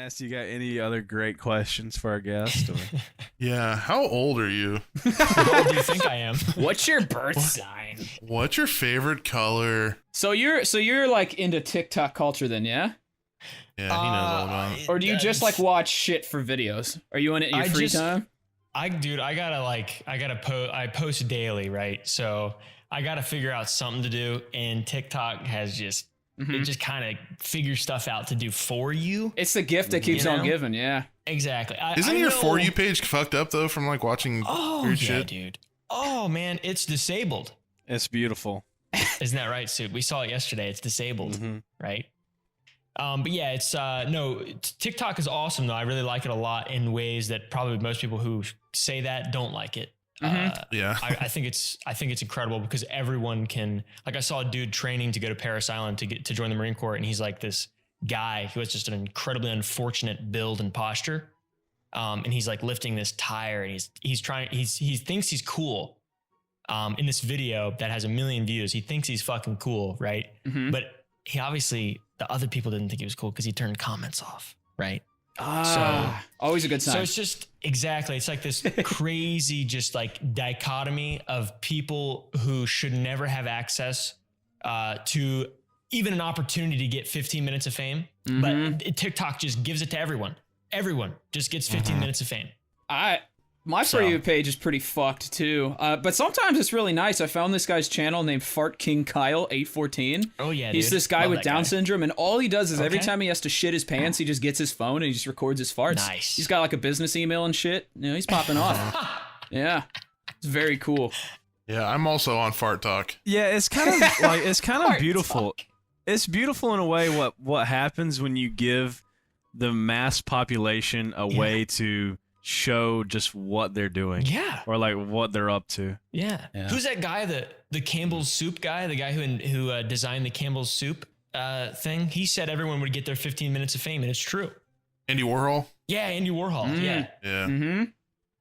Lance, you got any other great questions for our guest? Or? Yeah. How old are you? How old do you think I am? What's your birth sign? What's your favorite color? So you're like into TikTok culture then, yeah? Yeah, he knows all about it. Or do you just like watch shit for videos? Are you in it in your free time? I post daily, right? So I gotta figure out something to do, and TikTok has just it just kind of figures stuff out to do for you. It's the gift that keeps on giving, yeah. Exactly. Isn't your For You page fucked up though from like watching weird shit? Dude. Oh man, it's disabled. It's beautiful. Isn't that right, Sue? We saw it yesterday. It's disabled, right? But yeah, it's TikTok is awesome though. I really like it a lot in ways that probably most people who say that don't like it. Yeah. I think it's incredible because everyone can, like I saw a dude training to go to Parris Island to join the Marine Corps. And he's like this guy who has just an incredibly unfortunate build and posture. And he's like lifting this tire and he thinks he's cool. In this video that has 1 million views, he thinks he's fucking cool. Right. But he obviously, the other people didn't think he was cool because he turned comments off. Right. So always a good sign. So it's just exactly. It's like this crazy, just like dichotomy of people who should never have access to even an opportunity to get 15 minutes of fame. But TikTok just gives it to everyone. Everyone just gets 15 minutes of fame. My For You page is pretty fucked too. But sometimes it's really nice. I found this guy's channel named Fart King Kyle 814. Oh yeah, he's this guy with Down syndrome, and all he does is every time he has to shit his pants, he just gets his phone and he just records his farts. Nice. He's got like a business email and shit. You know, he's popping off. Yeah, it's very cool. Yeah, I'm also on Fart Talk. Yeah, it's kind of like beautiful. It's beautiful in a way. What happens when you give the mass population a way to show just what they're doing, or like what they're up to. Yeah. Who's that guy? The Campbell's soup guy, the guy who designed the Campbell's soup thing. He said everyone would get their 15 minutes of fame, and it's true. Andy Warhol. Yeah, Andy Warhol. Yeah.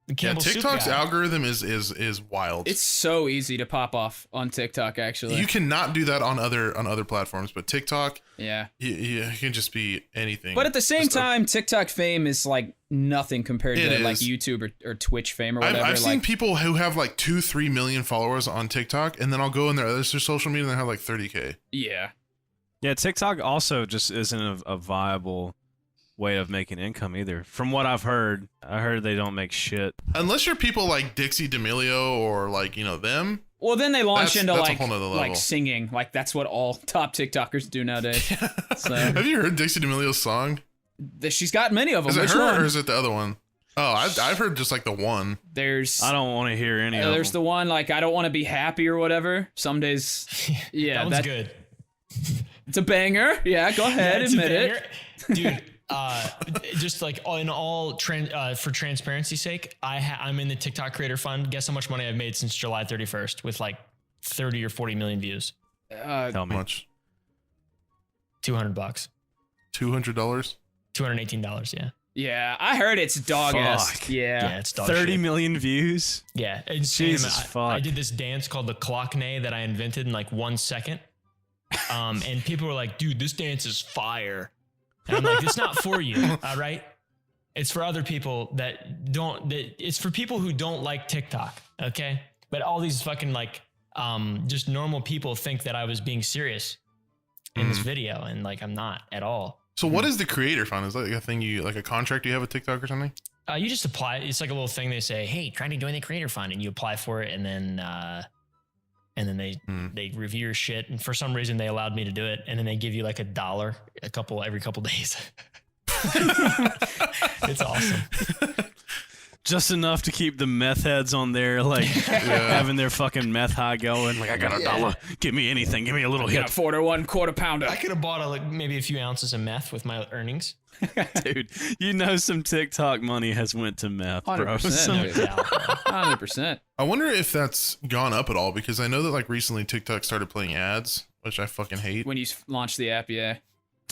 The Campbell's soup TikTok's guy. algorithm is wild. It's so easy to pop off on TikTok. Actually, you cannot do that on other platforms, but TikTok, you can just be anything. But at the same time, TikTok fame is like nothing compared to like YouTube or Twitch fame or whatever. I've seen people who have like 2-3 million followers on TikTok, and then I'll go in their other social media and they have like 30K. Yeah. TikTok also just isn't a viable way of making income either. From what I've heard, I heard they don't make shit. Unless you're people like Dixie D'Amelio or like, them. Well, then they launch into a whole nother level. like singing. Like that's what all top TikTokers do nowadays. So, have you heard Dixie D'Amelio's song? She's got many of them. Is it Which her one? or is it the other one? Oh, I've heard just like the one. I don't want to hear any of them. There's the one like I don't want to be happy or whatever. Some days, that one's good. It's a banger. Yeah, go ahead, admit it, dude. Just like in all for transparency's sake, I'm in the TikTok creator fund. Guess how much money I've made since July 31st with like 30 or 40 million views. Tell me. How much? $200. $200? $218. Yeah. Yeah, I heard it's dog-esque. Yeah, it's dog 30 shit. million views. Yeah, Jesus fuck. I did this dance called the clockney that I invented in like 1 second. And people were like, "Dude, this dance is fire." And I'm like, it's not for you, all right? It's for other people it's for people who don't like TikTok, okay? But all these fucking like, just normal people think that I was being serious in this video, and like, I'm not at all. So what is the creator fund? Is that like a thing like a contract you have with TikTok or something? You just apply. It's like a little thing they say, hey, try to join the creator fund, and you apply for it, and then they review your shit, and for some reason they allowed me to do it, and then they give you like $1 every couple days. It's awesome. Just enough to keep the meth heads on there, like having their fucking meth high going. Like, I got $1. Give me anything. Give me a little hit. Got 4 to 1 quarter pounder. I could have bought maybe a few ounces of meth with my earnings. Dude, some TikTok money has went to meth, bro. 100%. 100%. I wonder if that's gone up at all, because I know that like recently TikTok started playing ads, which I fucking hate. When you launch the app, yeah.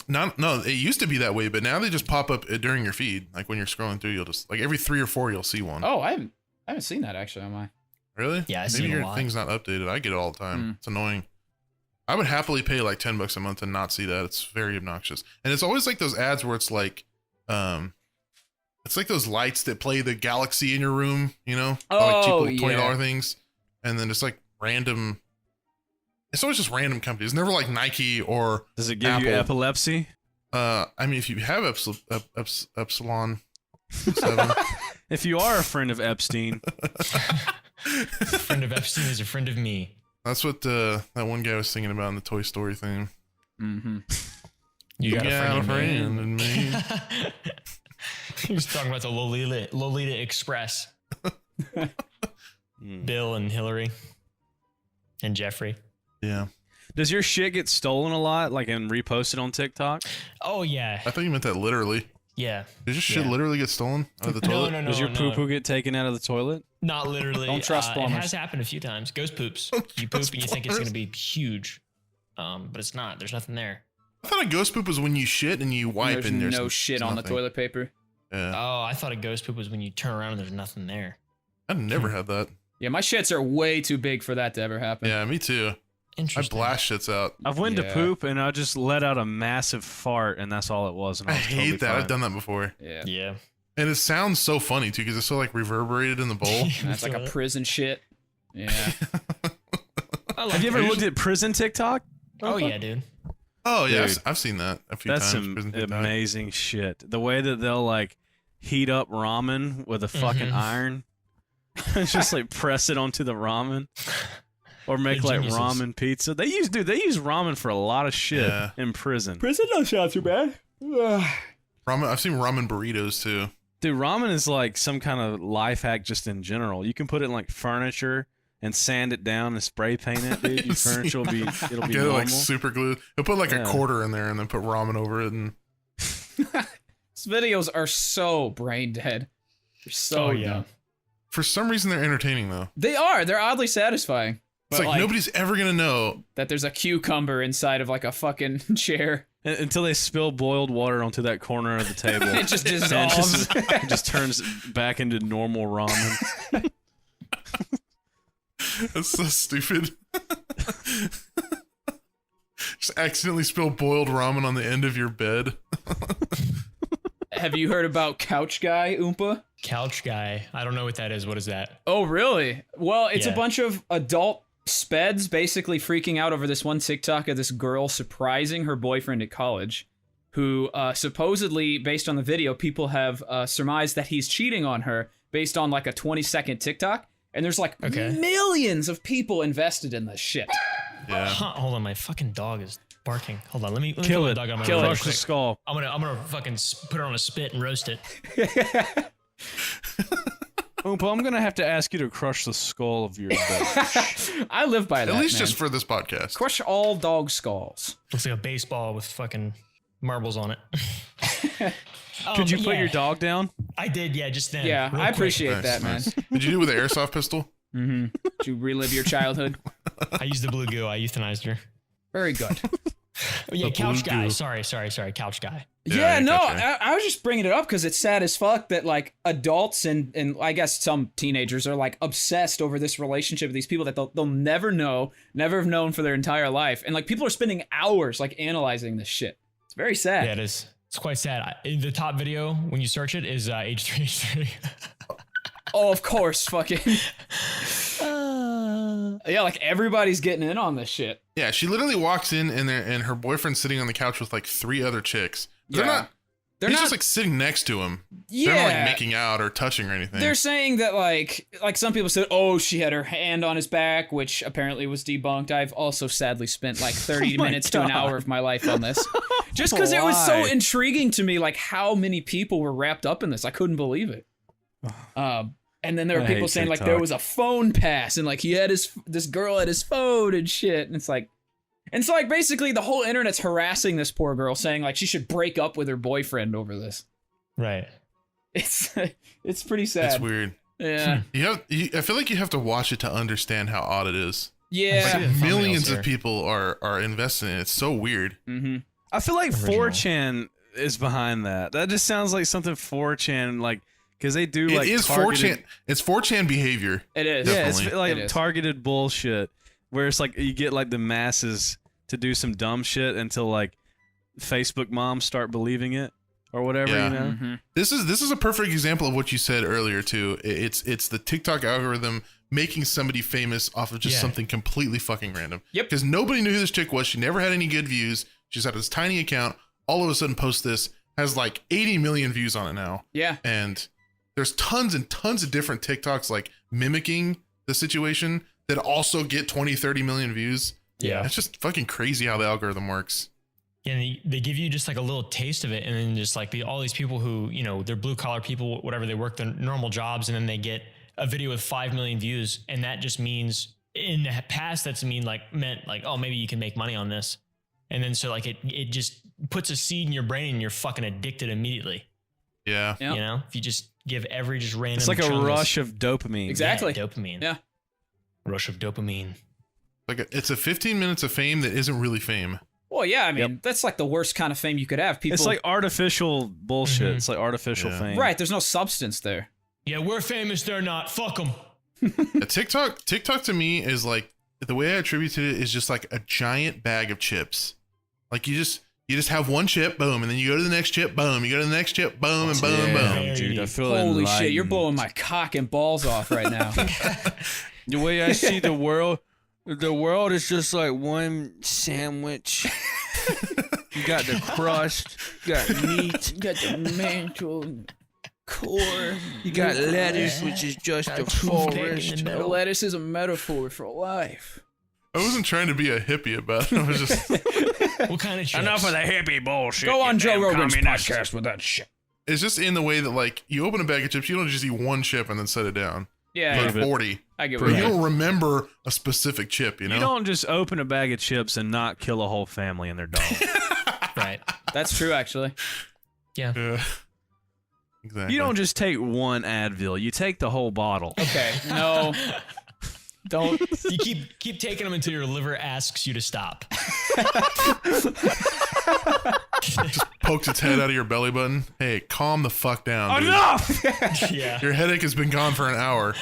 No, it used to be that way, but now they just pop up during your feed. Like when you're scrolling through, you'll just like every 3 or 4 you'll see one. Oh, I haven't seen that actually on my. Really? Yeah, I maybe see your a lot. thing's not updated. I get it all the time. It's annoying. I would happily pay like $10 a month and not see that. It's very obnoxious, and it's always like those ads where it's like It's like those lights that play the galaxy in your room, you know? Oh, Like cheap little $20 yeah. things. And then it's like random. It's always just random companies. It's never like Nike or Does it give Apple. you epilepsy? I mean, if you have Epsilon 7, If you are a friend of Epstein, Friend of Epstein is a friend of me. that's what that one guy was thinking about in the Toy Story thing. Mm-hmm. You got a friend in me. He was talking about the Lolita Express. Bill and Hillary and Jeffrey. Yeah. does your shit get stolen a lot, like and reposted on TikTok? Oh yeah, I thought you meant that literally. yeah. Did your shit Yeah. literally get stolen out of the No, toilet? no, no. Does your no. poo poo get taken out of the toilet? Not literally. Don't trust It plumbers. has happened a few times. Ghost poops. You poop and you think it's going to be huge, but it's not. There's nothing there. I thought a ghost poop was when you shit and you wipe There's and there's no shit on the nothing. toilet paper. Yeah. Oh, I thought a ghost poop was when you turn around and there's nothing there. I've never had that. Yeah, my shits are way too big for that to ever happen. Yeah, me too. I Interesting. blast shits out. I've went to Yeah. poop and I just let out a massive fart and that's all it was. And I, I was hate totally that. fine. I've done that before. Yeah. Yeah. And it sounds so funny too because it's so like reverberated in the bowl. That's like a prison shit. Yeah. Have you ever looked at prison TikTok? Oh yeah, dude. Oh yeah, Dude. I've seen that a few That's times. some Prison TikTok. amazing shit. The way that they'll like heat up ramen with a fucking Mhm. iron. It's just like press it onto the ramen. Or make They're like geniuses. ramen pizza. They use ramen for a lot of shit Yeah. in prison. Prison don't sound too bad. Ramen. I've seen ramen burritos too. Dude, ramen is like some kind of life hack just in general. You can put it in like furniture and sand it down and spray paint it, dude. Your furniture will be it'll be Get it normal. like super glued. They'll put like Yeah. a quarter in there and then put ramen over it and These videos are so brain dead. They're so Oh, yeah. dumb. for some reason they're entertaining though. They are. They're oddly satisfying. It's But like nobody's ever gonna know. that there's a cucumber inside of like a fucking chair. Until they spill boiled water onto that corner of the table. It just And dissolves. it just turns back into normal ramen. That's so stupid. Just accidentally spill boiled ramen on the end of your bed. Have you heard about Couch Guy, Oompa? Couch guy. I don't know what that is. What is that? Oh, really? Well, it's a Yeah. bunch of adult speds basically freaking out over this one TikTok of this girl surprising her boyfriend at college, who supposedly, based on the video, people have surmised that he's cheating on her based on like a 20-second TikTok. And there's like Okay. millions of people invested in this shit. Yeah. Huh, hold on, my fucking dog is barking. Hold on, let me Kill put my it. dog on my Kill real it. Crush the quick. skull. I'm gonna fucking put it on a spit and roast it. Oompa, I'm gonna have to ask you to crush the skull of your dog. I live by that. At least man. just for this podcast. Crush all dog skulls. Looks like a baseball with fucking marbles on it. Could you put yeah, your dog down? I did, yeah, just then. Yeah, real I quick. appreciate Nice, that, man. nice. Did you do it with an airsoft pistol? Mm-hmm. Did you relive your childhood? I used the blue goo. I euthanized her. Very good. Oh, yeah, The couch blue guy. goo. Sorry, couch guy. Yeah, I no, gotcha. I was just bringing it up because it's sad as fuck that like adults and I guess some teenagers are like obsessed over this relationship with these people that they'll never know, never have known for their entire life, and like people are spending hours like analyzing this shit. It's very sad. Yeah, it is. It's quite sad. The top video when you search it is age 3. Oh, of course, fucking yeah, like everybody's getting in on this shit. Yeah, she literally walks in and her boyfriend's sitting on the couch with like 3 other chicks. They're Yeah. not. They're He's not just like sitting next to him. yeah. They're not like making out or touching or anything. They're saying that like some people said, oh, she had her hand on his back, which apparently was debunked. I've also sadly spent like 30 Oh my minutes to an God. hour of my life on this. Just because it was so Why? intriguing to me, like how many people were wrapped up in this. I couldn't believe it. And then there were I people hate saying like TikTok. there was a phone pass and like he had this girl at his phone and shit. And so like basically the whole internet's harassing this poor girl, saying like she should break up with her boyfriend over this. Right. It's pretty sad. It's weird. Yeah. I feel like you have to watch it to understand how odd it is. Yeah. see the thumbnails Millions here. of people are invested in it. It's so weird. Mm-hmm. I feel like Original. 4chan is behind that. That just sounds like something 4chan like because they do like it is targeted- 4chan. It's 4chan behavior. It is. Yeah, it's Definitely. like It is. targeted bullshit where it's like you get like the masses to do some dumb shit until like Facebook moms start believing it. or whatever. Yeah. You know, Mm-hmm. This is a perfect example of what you said earlier too. It's the TikTok algorithm making somebody famous off of just something completely fucking random. Yep. Because nobody knew who this chick was. She never had any good views. She just had this tiny account. All of a sudden, post this, has like 80 million views on it now. Yeah. And there's tons and tons of different TikToks like mimicking the situation that also get 20, 30 million views. Yeah. It's just fucking crazy how the algorithm works. Yeah, and they give you just like a little taste of it, and then just like all these people who, you know, they're blue collar people, whatever, they work their normal jobs, and then they get a video with 5 million views, and that just means in the past meant like, oh, maybe you can make money on this, and then so like it just puts a seed in your brain, and you're fucking addicted immediately. Yeah. Yep. You know, if you just give every just random, it's like a chunk rush of dopamine. Exactly. Yeah, dopamine. Yeah. Rush of dopamine. Like it's a 15 minutes of fame that isn't really fame. Well, yeah, I mean, that's like the worst kind of fame you could have. People, It's like artificial bullshit. It's like artificial fame. right, there's no substance there. Yeah, we're famous, they're not. Fuck them. TikTok to me is like, the way I attributed it is just like a giant bag of chips. Like you just have one chip, boom, and then you go to the next chip, boom, you go to the next chip, boom, and boom, Damn, boom. dude, I feel Holy shit, you're enlightened. blowing my cock and balls off right now. The way I see the world is just like one sandwich. You got the crust, you got meat, You got the mantle, core. you got lettuce, which is just a forest. Lettuce is a metaphor for life. I wasn't trying to be a hippie about it. I was just, What kind of chips? Enough of the hippie bullshit. Go on you Joe damn Rogan's communist. podcast with that shit. it's just in the way that like you open a bag of chips, you don't just eat one chip and then set it down. Yeah, Like Yeah. 40. I get But what you you're don't remember a specific chip, you know? You don't just open a bag of chips and not kill a whole family and their dog. Right. That's true, actually. Yeah. Yeah. Exactly. You don't just take one Advil. You take the whole bottle. Okay, no. Don't. You keep taking them until your liver asks you to stop. pokes its head out of your belly button. Hey, calm the fuck down, dude. Enough! Yeah. Your headache has been gone for an hour.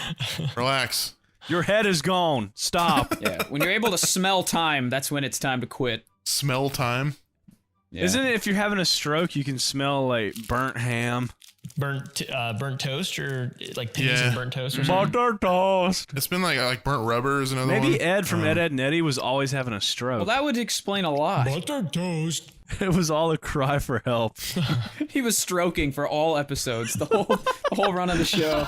Relax. Your head is gone. Stop. Yeah, when you're able to smell time, that's when it's time to quit. Smell time. Yeah. Isn't it if you're having a stroke, you can smell like burnt ham? Burnt toast or like pennies Yeah. of burnt toast or something. Butter toast. It's been like burnt rubber is another one. Maybe Ed from Ed, Ed and Eddie was always having a stroke. Well, that would explain a lot. Butter toast. It was all a cry for help. He was stroking for all episodes, the whole run of the show.